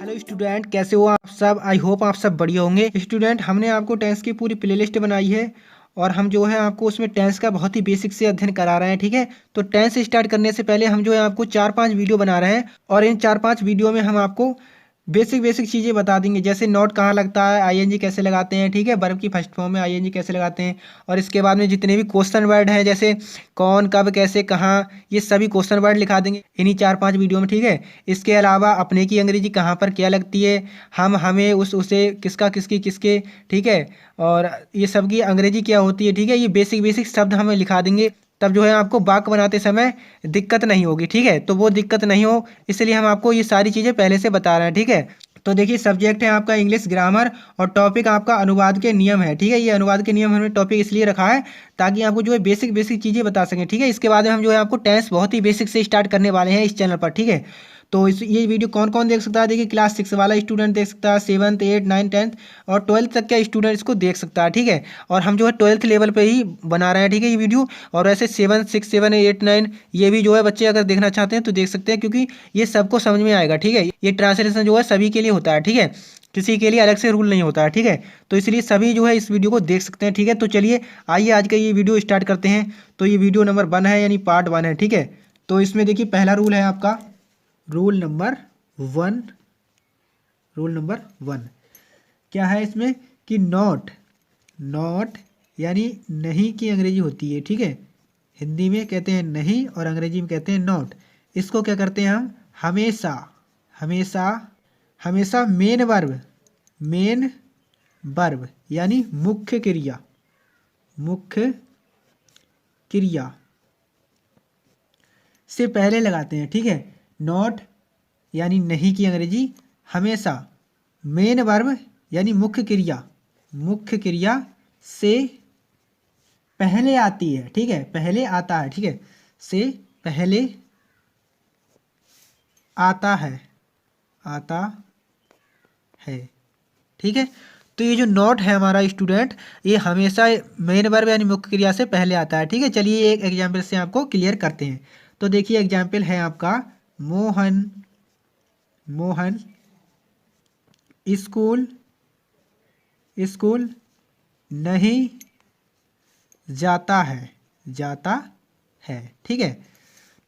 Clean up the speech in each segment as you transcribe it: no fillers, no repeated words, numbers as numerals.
Hello student, कैसे हो आप सब। आई होप आप सब बढ़िया होंगे। स्टूडेंट, हमने आपको टेंस की पूरी प्लेलिस्ट बनाई है और हम जो है आपको उसमें टेंस का बहुत ही बेसिक से अध्ययन करा रहे हैं। ठीक है, तो टेंस स्टार्ट करने से पहले हम जो है आपको 4-5 वीडियो बना रहे हैं और इन 4-5 वीडियो में हम आपको बेसिक बेसिक चीज़ें बता देंगे, जैसे नोट कहाँ लगता है, आईएनजी कैसे लगाते हैं, ठीक है, वर्ब की फर्स्ट फॉर्म में आईएनजी कैसे लगाते हैं, और इसके बाद में जितने भी क्वेश्चन वर्ड हैं जैसे कौन, कब, कैसे, कहाँ, ये सभी क्वेश्चन वर्ड लिखा देंगे इन्हीं 4-5 वीडियो में। ठीक है, इसके अलावा अपने की अंग्रेजी कहाँ पर क्या लगती है, हम, हमें, उस, उसे, किसका, किसकी, किसके, ठीक है, और ये सब की अंग्रेजी क्या होती है। ठीक है, ये बेसिक बेसिक शब्द हमें लिखा देंगे, तब जो है आपको वाक्य बनाते समय दिक्कत नहीं होगी। ठीक है, तो वो दिक्कत नहीं हो इसलिए हम आपको ये सारी चीज़ें पहले से बता रहे हैं। ठीक है, तो देखिए सब्जेक्ट है आपका इंग्लिश ग्रामर और टॉपिक आपका अनुवाद के नियम है। ठीक है, ये अनुवाद के नियम हमने टॉपिक इसलिए रखा है ताकि आपको जो है बेसिक बेसिक चीज़ें बता सकें। ठीक है, इसके बाद में हम जो है आपको टेंस बहुत ही बेसिक से स्टार्ट करने वाले हैं इस चैनल पर। ठीक है, तो इस ये वीडियो कौन कौन देख सकता है, देखिए क्लास 6 वाला स्टूडेंट देख सकता है, 7th 8th 9th 10th और 12th तक का स्टूडेंट इसको देख सकता है। ठीक है, और हम जो है 12th लेवल पे ही बना रहे हैं। ठीक है, ये वीडियो, और ऐसे 7 6 7 8 9 ये भी जो है बच्चे अगर देखना चाहते हैं तो देख सकते हैं, क्योंकि ये सबको समझ में आएगा। ठीक है, ये ट्रांसलेशन जो है सभी के लिए होता है। ठीक है, किसी के लिए अलग से रूल नहीं होता है। ठीक है, तो इसलिए सभी जो है इस वीडियो को देख सकते हैं। ठीक है, तो चलिए आइए आज का ये वीडियो स्टार्ट करते हैं। तो ये वीडियो नंबर 1 है, यानी पार्ट 1 है। ठीक है, तो इसमें देखिए पहला रूल है आपका रूल नंबर 1। रूल नंबर 1 क्या है इसमें कि नॉट, नॉट यानी नहीं की अंग्रेजी होती है। ठीक है, हिंदी में कहते हैं नहीं और अंग्रेजी में कहते हैं नॉट। इसको क्या करते हैं हम, हमेशा, हमेशा, हमेशा मेन वर्ब, मेन वर्ब यानी मुख्य क्रिया, मुख्य क्रिया से पहले लगाते हैं। ठीक है, नॉट यानी नहीं की अंग्रेजी हमेशा मेन वर्ब यानी मुख्य क्रिया, मुख्य क्रिया से पहले आती है। ठीक है, पहले आता है। ठीक है, से पहले आता है, आता है। ठीक है, तो ये जो नॉट है हमारा स्टूडेंट, ये हमेशा मेन वर्ब यानी मुख्य क्रिया से पहले आता है। ठीक है, चलिए एक एग्जाम्पल से आपको क्लियर करते हैं। तो देखिए एग्जाम्पल है आपका मोहन, मोहन स्कूल, स्कूल नहीं जाता है, जाता है। ठीक है,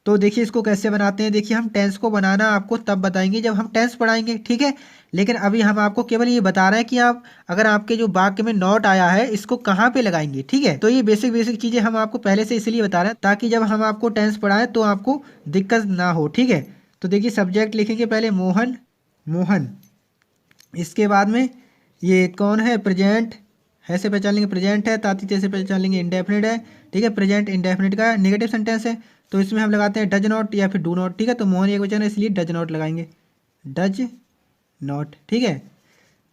तो देखिए इसको कैसे बनाते हैं। देखिए हम टेंस को बनाना आपको तब बताएंगे जब हम टेंस पढ़ाएंगे। ठीक है, लेकिन अभी हम आपको केवल ये बता रहे हैं कि आप अगर आपके जो वाक्य में नॉट आया है इसको कहाँ पे लगाएंगे। ठीक है, तो ये बेसिक बेसिक चीज़ें हम आपको पहले से इसलिए बता रहे हैं ताकि जब हम आपको टेंस पढ़ाएं तो आपको दिक्कत ना हो। ठीक है, तो देखिए सब्जेक्ट लिखेंगे पहले मोहन, मोहन, इसके बाद में ये कौन है, प्रेजेंट है से पहचान लेंगे, प्रेजेंट है, ताती से पहचान लेंगे, इंडेफिनिट है। ठीक है, प्रेजेंट इंडेफिनिट का नेगेटिव सेंटेंस है, तो इसमें हम लगाते हैं डज नॉट या फिर डू नॉट। ठीक है, तो मोहन एक वचन है इसलिए डज नॉट लगाएंगे, डज नॉट। ठीक है,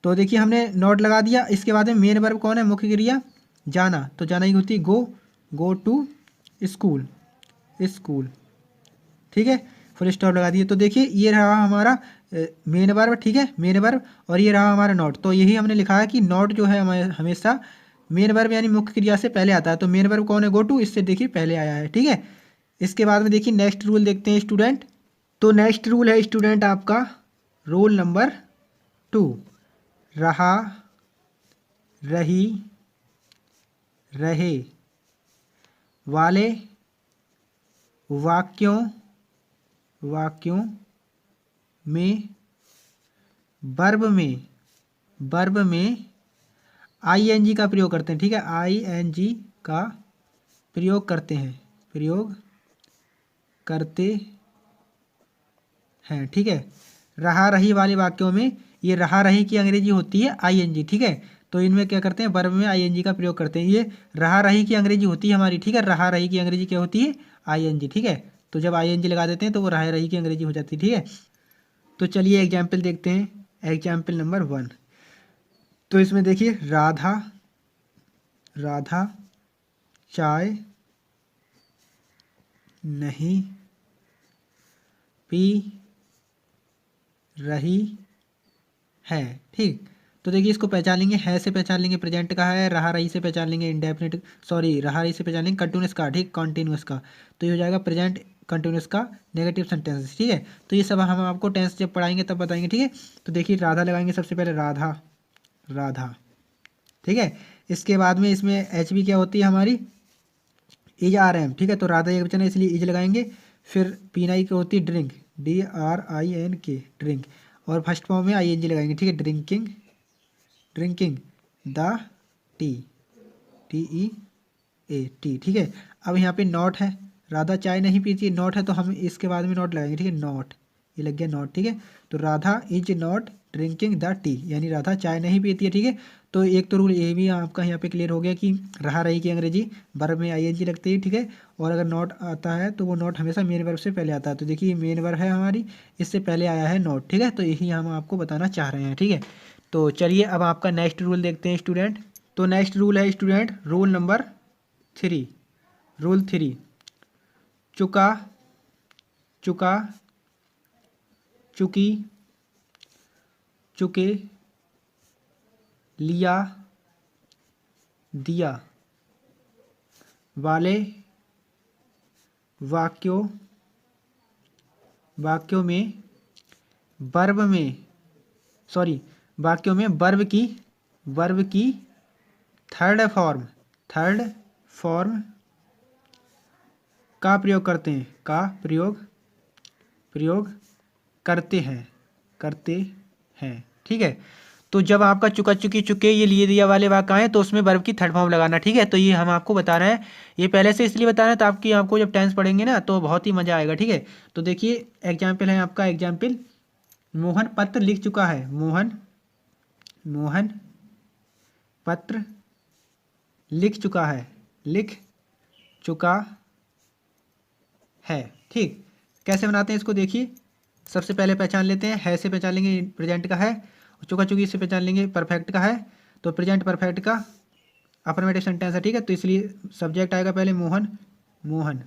तो देखिए हमने नॉट लगा दिया। इसके बाद में मेन वर्ब कौन है, मुख्य क्रिया जाना, तो जाना ही होती है गो, गो टू स्कूल, स्कूल। ठीक है, फुल स्टॉप लगा दिए। तो देखिए ये रहा हमारा मेन वर्ब। ठीक है, मेन वर्ब, और ये रहा हमारा नॉट। तो यही हमने लिखा है कि नॉट जो है हमारे हमेशा मेन वर्ब यानी मुख्य क्रिया से पहले आता है। तो मेन वर्ब कौन है, गो टू, इससे देखिए पहले आया है। ठीक है, इसके बाद में देखिए नेक्स्ट रूल देखते हैं स्टूडेंट। तो नेक्स्ट रूल है स्टूडेंट आपका रूल नंबर 2, रहा, रही, रहे वाले वाक्यों, वाक्यों में वर्ब में, वर्ब में आईएनजी का प्रयोग करते हैं। ठीक है, आईएनजी का प्रयोग करते हैं, प्रयोग करते हैं। ठीक है, रहा रही वाले वाक्यों में ये रहा रही की अंग्रेजी होती है आईएनजी। ठीक है, तो इनमें क्या करते हैं, वर्ब में आईएनजी का प्रयोग करते हैं। ये रहा रही की अंग्रेजी होती है हमारी। ठीक है, रहा रही की अंग्रेजी क्या होती है, आईएनजी। ठीक है, तो जब आईएनजी लगा देते हैं तो वो रहा रही की अंग्रेजी हो जाती है। ठीक है, तो चलिए एग्जाम्पल देखते हैं, एग्जाम्पल नंबर 1। तो इसमें देखिए राधा, राधा चाय नहीं पी रही है। ठीक, तो देखिए इसको पहचान लेंगे, है से पहचान लेंगे प्रेजेंट का है, रहा रही से पहचान लेंगे इंडेफिनिट, सॉरी रहा रही से पहचान लेंगे कंटिन्यूस का। ठीक, कॉन्टिन्यूस का, तो ये हो जाएगा प्रेजेंट कंटिन्यूस का नेगेटिव सेंटेंस, ठीक है। तो ये सब हम आपको टेंस जब पढ़ाएंगे तब बताएंगे, ठीक है। तो देखिए राधा लगाएंगे सबसे पहले, राधा, राधा, ठीक है। इसके बाद में इसमें एच बी क्या होती है हमारी, इज आर एम, ठीक है। तो राधा एक वचन है इसलिए इज लगाएंगे। फिर पीना क्या होती है, drink, D R I N K, drink, और फर्स्ट फॉर्म में आई एन जी लगाएंगे, ठीक है। Drinking, drinking the tea, T E A T, ठीक है। अब यहाँ पे नॉट है, राधा चाय नहीं पीती, नॉट है तो हम इसके बाद में नॉट लगाएंगे, ठीक है। नॉट, ये लग गया नॉट, ठीक है। तो Radha is not drinking the T, यानी राधा चाय नहीं पीती है, ठीक है। तो एक तो रूल ये भी आपका यहाँ पे क्लियर हो गया कि रहा रही की अंग्रेजी वर्ब में आईएनजी लगती है, ठीक है। और अगर नॉट आता है तो वो नॉट हमेशा मेन वर्ब से पहले आता है। तो देखिए मेन वर्ब है हमारी, इससे पहले आया है नॉट, ठीक है। तो यही हम आपको बताना चाह रहे हैं, ठीक है। तो चलिए अब आपका नेक्स्ट रूल देखते हैं स्टूडेंट। तो नेक्स्ट रूल है स्टूडेंट रूल नंबर 3, रूल 3, चुका, चुका, चुकी, चुके, लिया, दिया, वाले, वाक्यों, वाक्यों में, वर्ब में, सॉरी वाक्यों में वर्ब की थर्ड फॉर्म, थर्ड फॉर्म का प्रयोग करते हैं, का प्रयोग करते हैं, करते हैं, ठीक है। तो जब आपका चुका, चुकी, चुके, ये लिए दिया वाले वाक्य आए तो उसमें वर्ब की थर्ड फॉर्म लगाना, ठीक है। तो ये हम आपको बता रहे हैं, ये पहले से इसलिए बता रहे हैं तो आपको जब टेंस पढ़ेंगे ना तो बहुत ही मजा आएगा, ठीक है। तो देखिए एग्जाम्पल है आपका, एग्जाम्पल, मोहन पत्र लिख चुका है, मोहन पत्र लिख चुका है, लिख चुका है, ठीक। कैसे बनाते हैं इसको देखिए, सबसे पहले पहचान लेते हैं, है से पहचान लेंगे प्रेजेंट का है, चुका चुकी से पहचान लेंगे परफेक्ट का है। तो प्रेजेंट परफेक्ट का अफर्मेटिव सेंटेंस है, ठीक है। तो इसलिए सब्जेक्ट आएगा पहले मोहन, मोहन,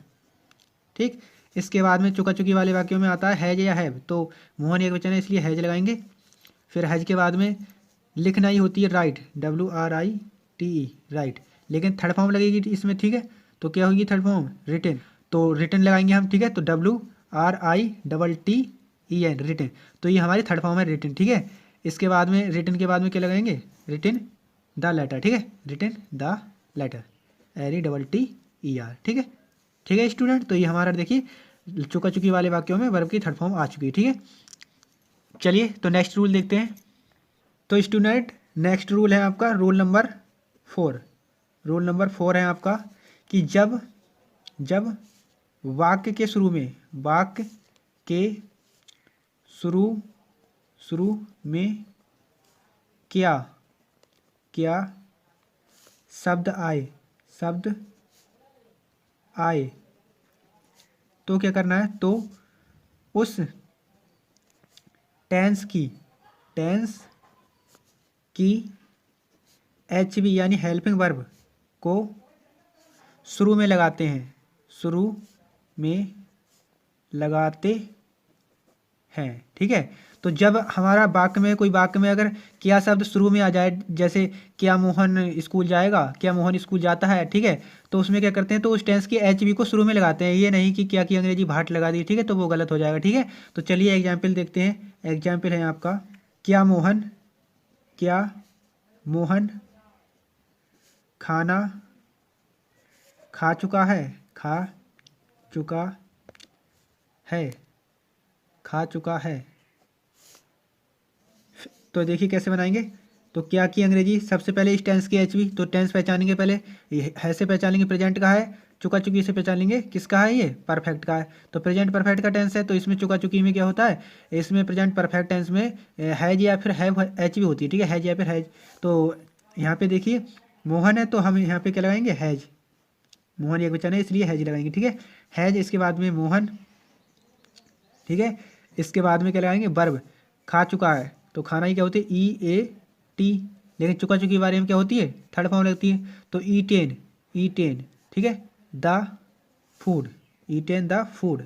ठीक। इसके बाद में चुका चुकी वाले वाक्यों में आता है हैज या हैव, तो मोहन एक वचन है इसलिए हैज लगाएंगे। फिर हैज के बाद में लिखना ही होती है राइट, WRITE, राइट, लेकिन थर्ड फॉर्म लगेगी इसमें, ठीक है। तो क्या होगी थर्ड फॉर्म, रिटन, तो रिटन लगाएंगे हम, ठीक है। तो WRITTEN, रिटन, तो ये हमारी थर्ड फॉर्म है रिटन, ठीक है। इसके बाद में रिटन के बाद में क्या लगाएंगे, रिटन द लेटर, ठीक है, रिटन द लेटर, LETTER, ठीक है, ठीक है स्टूडेंट। तो ये हमारा देखिए चुका चुकी वाले वाक्यों में वर्ब की थर्ड फॉर्म आ चुकी है, ठीक है। चलिए तो नेक्स्ट रूल देखते हैं। तो स्टूडेंट नेक्स्ट रूल है आपका रूल नंबर 4, रूल नंबर 4 है आपका कि जब वाक्य के शुरू में, वाक्य के शुरू में क्या शब्द आए तो क्या करना है, तो उस टेंस की HV यानी हेल्पिंग वर्ब को शुरू में लगाते हैं, शुरू में लगाते हैं, ठीक है। तो जब हमारा वाक्य में, कोई वाक्य में अगर क्या शब्द शुरू में आ जाए, जैसे क्या मोहन स्कूल जाएगा, क्या मोहन स्कूल जाता है, ठीक है। तो उसमें क्या करते हैं, तो उस टेंस की HV को शुरू में लगाते हैं, ये नहीं कि क्या की अंग्रेजी भाट लगा दी, ठीक है, तो वो गलत हो जाएगा, ठीक है। तो चलिए एग्जाम्पल देखते हैं। एग्जाम्पल है आपका, क्या मोहन खाना खा चुका है, खा चुका है। तो देखिए कैसे बनाएंगे, तो क्या की अंग्रेजी सबसे पहले इस टेंस की HV, तो टेंस पहचानेंगे पहले, है से पहचान लेंगे प्रेजेंट का है, चुका चुकी से पहचान लेंगे किसका है, ये परफेक्ट का है। तो प्रेजेंट परफेक्ट का टेंस है तो इसमें चुका चुकी में क्या होता है, इसमें प्रेजेंट परफेक्ट टेंस में हैज या फिर हैव HV होती है, ठीक है, हैज या फिर हैज। तो यहाँ पे देखिए मोहन है तो हम यहाँ पे क्या लगाएंगे, हैज, मोहन एक वचन है इसलिए हैज लगाएंगे, ठीक है, हैज। इसके बाद में मोहन, ठीक है। इसके बाद में क्या लगाएंगे, वर्ब, खा चुका है, तो खाना ही क्या होती है, EAT, लेकिन चुका चुकी के बारे में क्या होती है, थर्ड फॉर्म लगती है, तो ईटेन, ठीक है, the food, eaten the food,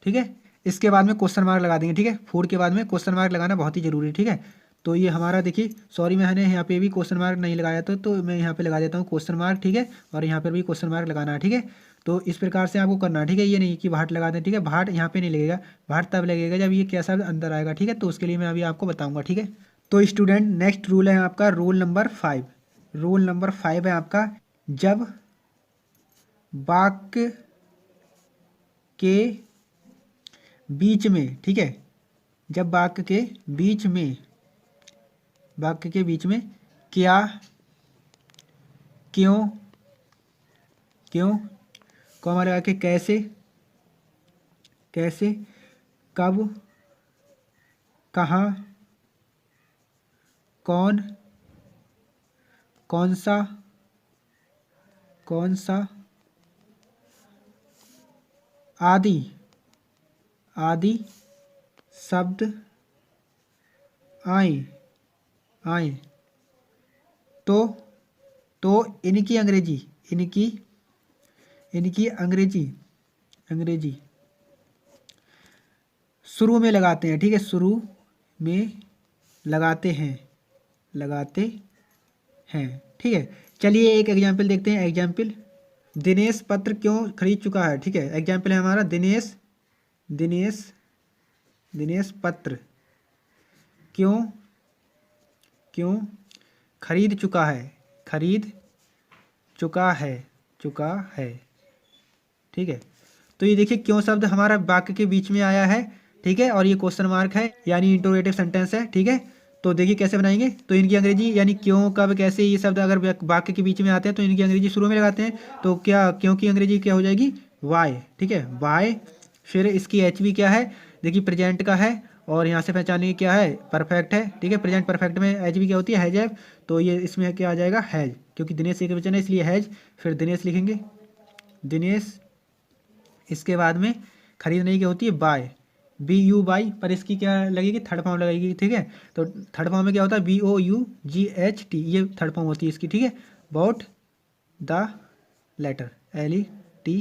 ठीक है। इसके बाद में क्वेश्चन मार्क लगा देंगे, ठीक है, फूड के बाद में क्वेश्चन मार्क लगाना बहुत ही जरूरी है, ठीक है। तो ये हमारा देखिए, सॉरी मैंने यहाँ पे भी क्वेश्चन मार्क नहीं लगाया था, तो मैं यहाँ पे लगा देता हूँ क्वेश्चन मार्क, ठीक है, और यहाँ पर भी क्वेश्चन मार्क लगाना है, ठीक है। तो इस प्रकार से आपको करना है, ठीक है। ये नहीं कि भाट लगा दें, ठीक है। भाट यहाँ पे नहीं लगेगा, भाट तब लगेगा जब ये क्या शब्द अंदर आएगा, ठीक है। तो उसके लिए मैं अभी आपको बताऊंगा, ठीक है। तो स्टूडेंट नेक्स्ट रूल है आपका रूल नंबर 5। रूल नंबर 5 है आपका, जब वाक्य के बीच में, ठीक है, जब वाक्य के बीच में, वाक्य के बीच में क्या, क्यों, क्यों, कॉमा लगा के कैसे, कैसे, कब, कहाँ, कौन, कौन सा, कौन सा, आदि, आदि शब्द आए, आए तो इनकी अंग्रेजी, इनकी अंग्रेजी, अंग्रेजी शुरू में लगाते हैं, ठीक है। शुरू में लगाते हैं, लगाते हैं, ठीक है। चलिए एक एग्जाम्पल देखते हैं। एग्जाम्पल, दिनेश पत्र क्यों खरीद चुका है, ठीक है। एग्जाम्पल है हमारा दिनेश, दिनेश, दिनेश पत्र क्यों, क्यों खरीद चुका है, खरीद चुका है, चुका है, ठीक है। तो ये देखिए क्यों शब्द हमारा वाक्य के बीच में आया है, ठीक है। और ये क्वेश्चन मार्क है यानी इंटरोगेटिव सेंटेंस है, ठीक है। तो देखिए कैसे बनाएंगे। तो इनकी अंग्रेजी यानी क्यों, कब, कैसे, ये शब्द अगर वाक्य के बीच में आते हैं तो इनकी अंग्रेजी शुरू में लगाते हैं। तो क्या क्यों की अंग्रेजी क्या हो जाएगी, वाई, ठीक है, वाई। फिर इसकी एच बी क्या है, देखिए प्रेजेंट का है, और यहाँ से पहचानने की क्या है, परफेक्ट है, ठीक है। प्रेजेंट परफेक्ट में एच बी क्या होती है, हैज है। तो ये इसमें क्या आ जाएगा, हैज, क्योंकि दिनेश एक वचन है इसलिए हैज। फिर दिनेश लिखेंगे, दिनेश। इसके बाद में खरीद नहीं क्या होती है, बाय, बी यू बाई, पर इसकी क्या लगेगी, थर्ड फॉर्म लगेगी, ठीक है। तो थर्ड फॉर्म में क्या होता है, B O U G H T, ये थर्ड फॉर्म होती है इसकी, ठीक है। Bought the letter, L E T,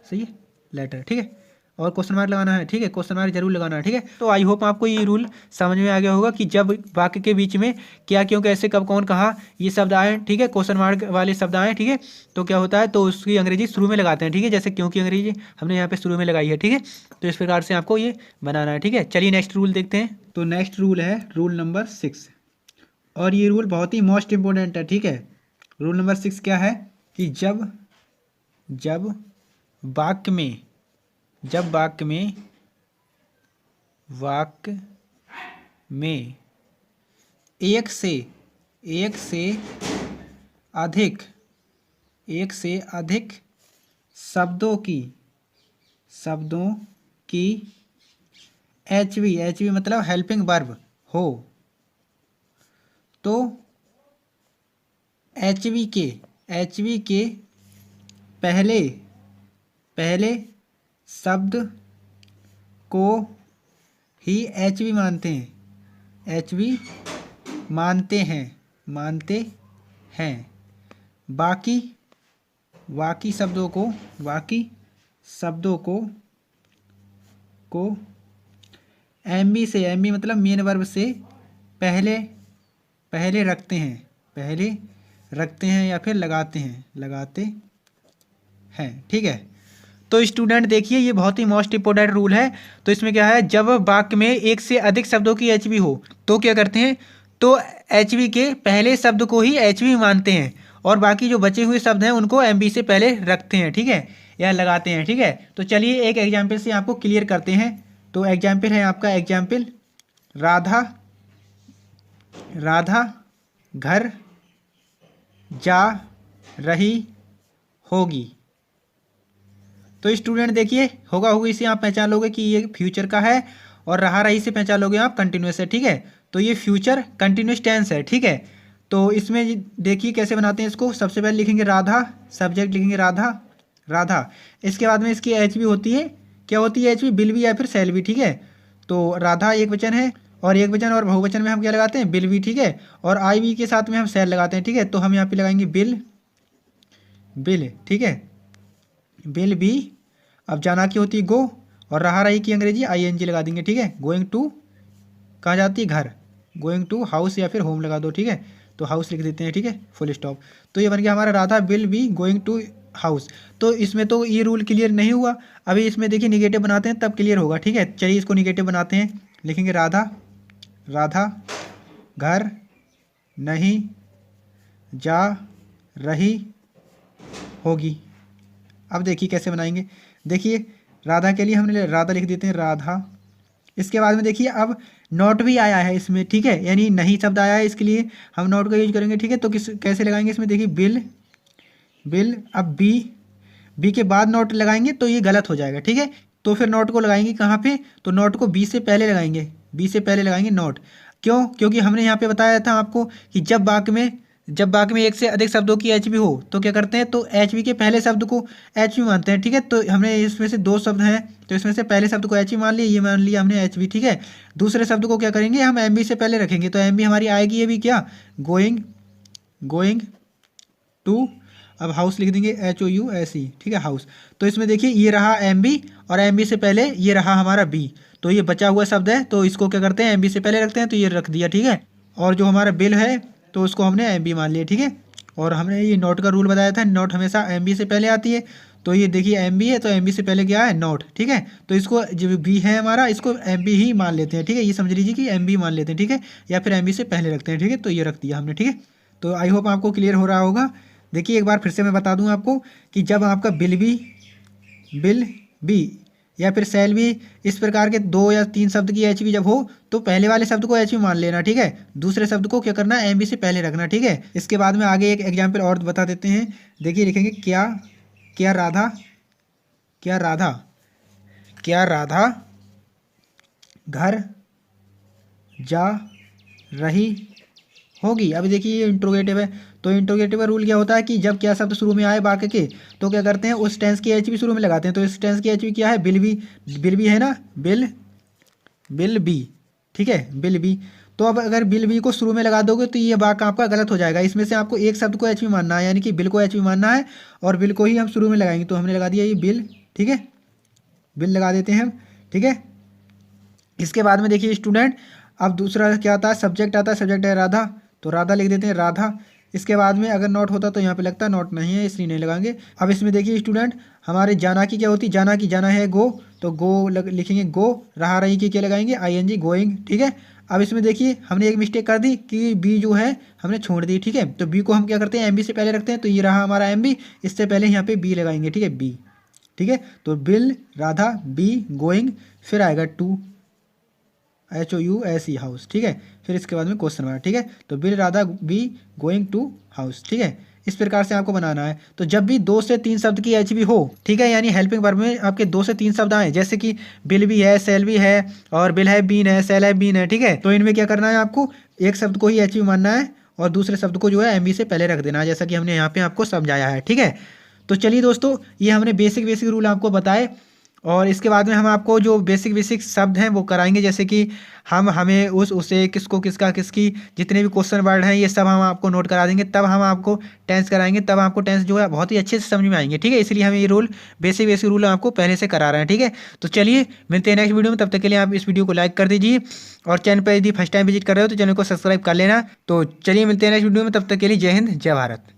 सही है, लेटर, ठीक है। और क्वेश्चन मार्क लगाना है, ठीक है, क्वेश्चन मार्क जरूर लगाना है, ठीक है। तो आई होप आपको ये रूल समझ में आ गया होगा कि जब वाक्य के बीच में क्या, क्यों, कैसे, कब, कौन, कहाँ ये शब्द आए, ठीक है, क्वेश्चन मार्क वाले शब्द आए, ठीक है, तो क्या होता है, तो उसकी अंग्रेजी शुरू में लगाते हैं, ठीक है। जैसे क्यों की अंग्रेजी हमने यहाँ पे शुरू में लगाई है, ठीक है। तो इस प्रकार से आपको ये बनाना है, ठीक है। चलिए नेक्स्ट रूल देखते हैं। तो नेक्स्ट रूल है रूल नंबर 6, और ये रूल बहुत ही मोस्ट इंपॉर्टेंट है, ठीक है। रूल नंबर 6 क्या है कि जब, जब वाक्य में, जब वाक्य में, वाक्य में एक से अधिक, एक से अधिक शब्दों की, शब्दों की एच वी मतलब हेल्पिंग वर्ब हो, तो एच वी के पहले, पहले शब्द को ही एच वी मानते हैं, एच वी मानते हैं, मानते हैं। बाकी, बाकी शब्दों को, बाकी शब्दों को एम बी से, एम बी मतलब मेन वर्ब से पहले, पहले रखते हैं, पहले रखते हैं या फिर लगाते हैं, लगाते हैं, ठीक है। तो स्टूडेंट देखिए ये बहुत ही मोस्ट इंपोर्टेंट रूल है। तो इसमें क्या है, जब वाक्य में एक से अधिक शब्दों की एच बी हो तो क्या करते हैं, तो एच बी के पहले शब्द को ही एच बी मानते हैं, और बाकी जो बचे हुए शब्द हैं उनको एम बी से पहले रखते हैं, ठीक है, या लगाते हैं, ठीक है। तो चलिए एक एग्जाम्पल से आपको क्लियर करते हैं। तो एग्जाम्पल है आपका, एग्जाम्पल, राधा, राधा घर जा रही होगी। तो स्टूडेंट देखिए होगा होगी इसे आप पहचान लोगे कि ये फ्यूचर का है, और रहा रही से पहचान लोगे आप कंटिन्यूस है, ठीक है। तो ये फ्यूचर कंटिन्यूस टेंस है, ठीक है। तो इसमें देखिए कैसे बनाते हैं इसको। सबसे पहले लिखेंगे राधा, सब्जेक्ट लिखेंगे राधा, राधा। इसके बाद में इसकी एच बी होती है, क्या होती है एच बी, बिल बी या फिर सेल बी, ठीक है। तो राधा एक वचन है, और एक वचन और बहुवचन में हम क्या लगाते हैं, बिल बी, ठीक है। और आई बी के साथ में हम सेल लगाते हैं, ठीक है। तो हम यहाँ पे लगाएंगे बिल, बिल, ठीक है, बिल बी। अब जाना की होती है गो, और रहा रही की अंग्रेजी आई एन जी लगा देंगे, ठीक है। गोइंग टू कहाँ जाती है, घर, गोइंग टू हाउस या फिर होम लगा दो, ठीक है। तो हाउस लिख देते हैं, ठीक है, फुल स्टॉप। तो ये बन गया हमारा Radha will be going to house. तो इसमें तो ये रूल क्लियर नहीं हुआ। अभी इसमें देखिए निगेटिव बनाते हैं तब क्लियर होगा, ठीक है। चलिए इसको निगेटिव बनाते हैं, लिखेंगे राधा घर नहीं जा रही होगी। अब देखिए कैसे बनाएंगे। देखिए राधा के लिए हमने राधा लिख देते हैं, राधा। इसके बाद में देखिए अब नॉट भी आया है इसमें, ठीक है, यानी नहीं शब्द आया है, इसके लिए हम नॉट का यूज करेंगे, ठीक है। तो कैसे लगाएंगे इसमें, देखिए बिल। अब बी के बाद नॉट लगाएंगे तो ये गलत हो जाएगा, ठीक है। तो फिर नॉट को लगाएंगे कहाँ पे, तो नॉट को बी से पहले लगाएंगे नॉट। क्यों, क्योंकि हमने यहाँ पे बताया था आपको कि जब वाक्य में एक से अधिक शब्दों की एच वी हो तो क्या करते हैं, तो एच वी के पहले शब्द को एच वी मानते हैं, ठीक है। तो हमने इसमें से दो शब्द हैं तो इसमें से पहले शब्द को एच वी मान लिया, ये मान लिया हमने एच वी, ठीक है। दूसरे शब्द को क्या करेंगे, हम एम बी से पहले रखेंगे, तो एम बी हमारी आएगी ये भी क्या, गोइंग टू। अब हाउस लिख देंगे HOUSE, ठीक है, हाउस। तो इसमें देखिए ये रहा एम बी और एम बी से पहले ये रहा हमारा बी, तो ये बचा हुआ शब्द है तो इसको क्या करते हैं, एम बी से पहले रखते हैं, तो ये रख दिया, ठीक है। और जो हमारा बिल है तो उसको हमने एम बी मान लिया, ठीक है। और हमने ये नोट का रूल बताया था, नोट हमेशा एम बी से पहले आती है। तो ये देखिए एम बी है तो एम बी से पहले क्या है, नोट, ठीक है। तो इसको जो बी है हमारा इसको एम बी ही मान लेते हैं, ठीक है। ये समझ लीजिए कि एम बी मान लेते हैं, ठीक है, या फिर एम बी से पहले रखते हैं, ठीक है। तो ये रख दिया हमने, ठीक है। तो आई होप आपको क्लियर हो रहा होगा। देखिए एक बार फिर से मैं बता दूं आपको कि जब आपका बिल बी या फिर सेल भी इस प्रकार के 2 या 3 शब्द की एच वी जब हो तो पहले वाले शब्द को एच वी मान लेना, ठीक है। दूसरे शब्द को क्या करना है, एम बी से पहले रखना, ठीक है। इसके बाद में आगे एक एग्जाम्पल और बता देते हैं। देखिए लिखेंगे क्या राधा घर जा रही होगी। अभी देखिए ये इंट्रोगेटिव है, तो इंट्रोगेटिव का रूल क्या होता है कि जब क्या शब्द शुरू में आए वाक्य के तो क्या करते हैं, उस टेंस की एच बी शुरू में लगाते हैं। तो इस टेंस की एच बी क्या है, बिल बी है ना, बिल बी, ठीक है, बिल बी। तो अब अगर बिल बी को शुरू में लगा दोगे तो ये वाक्य आपका गलत हो जाएगा। इसमें से आपको एक शब्द को एच बी मानना है, यानी कि बिल को एच बी मानना है और बिल को ही हम शुरू में लगाएंगे। तो हमने लगा दिया ये बिल, ठीक है, बिल लगा देते हैं हम, ठीक है। इसके बाद में देखिए स्टूडेंट, अब दूसरा क्या आता है, सब्जेक्ट आता है, सब्जेक्ट है राधा, तो राधा लिख देते हैं, राधा। इसके बाद में अगर नोट होता तो यहाँ पे लगता, नोट नहीं है इसलिए नहीं लगाएंगे। अब इसमें देखिए स्टूडेंट, हमारे जाना की क्या होती, जाना है गो, तो गो लिखेंगे गो। रहा रही की क्या लगाएंगे, ING, गोइंग, ठीक है। अब इसमें देखिए हमने एक मिस्टेक कर दी कि बी जो है हमने छोड़ दी, ठीक है। तो बी को हम क्या करते हैं, एम बी से पहले रखते हैं, तो ये रहा हमारा एम बी, इससे पहले यहाँ पे बी लगाएंगे, ठीक है, बी, ठीक है। तो बिल राधा बी गोइंग, फिर आएगा टू, HOUSE, हाउस, ठीक है। फिर इसके बाद में क्वेश्चन मार्क, ठीक है। तो will Radha be going to house, ठीक है। इस प्रकार से आपको बनाना है। तो जब भी 2 से 3 शब्द की एच बी हो, ठीक है, यानी हेल्पिंग वर्ब में आपके 2 से 3 शब्द आए, जैसे कि बिल भी है, सेल भी है और बिल है बीन है, सेल है बीन है, ठीक है। तो इनमें क्या करना है, आपको एक शब्द को ही एच बी मानना है और दूसरे शब्द को जो है एम बी से पहले रख देना है, जैसा कि हमने यहाँ पे आपको समझाया है, ठीक है। तो चलिए दोस्तों, ये हमने बेसिक रूल आपको बताए और इसके बाद में हम आपको जो बेसिक शब्द हैं वो कराएंगे, जैसे कि हमें उसे, किसको, किसका, किसकी, जितने भी क्वेश्चन वर्ड हैं ये सब हम आपको नोट करा देंगे। तब हम आपको टेंस कराएंगे, तब आपको टेंस जो है बहुत ही अच्छे से समझ में आएंगे, ठीक है। इसलिए हम ये रूल बेसिक रूल आपको पहले से करा रहे हैं, ठीक है। तो चलिए मिलते हैं नेक्स्ट वीडियो में, तब तक के लिए आप इस वीडियो को लाइक कर दीजिए और चैनल पर यदि फर्स्ट टाइम विजिट कर रहे हो तो चैनल को सब्सक्राइब कर लेना। तो चलिए मिलते हैं नेक्स्ट वीडियो में, तब तक के लिए जय हिंद, जय भारत।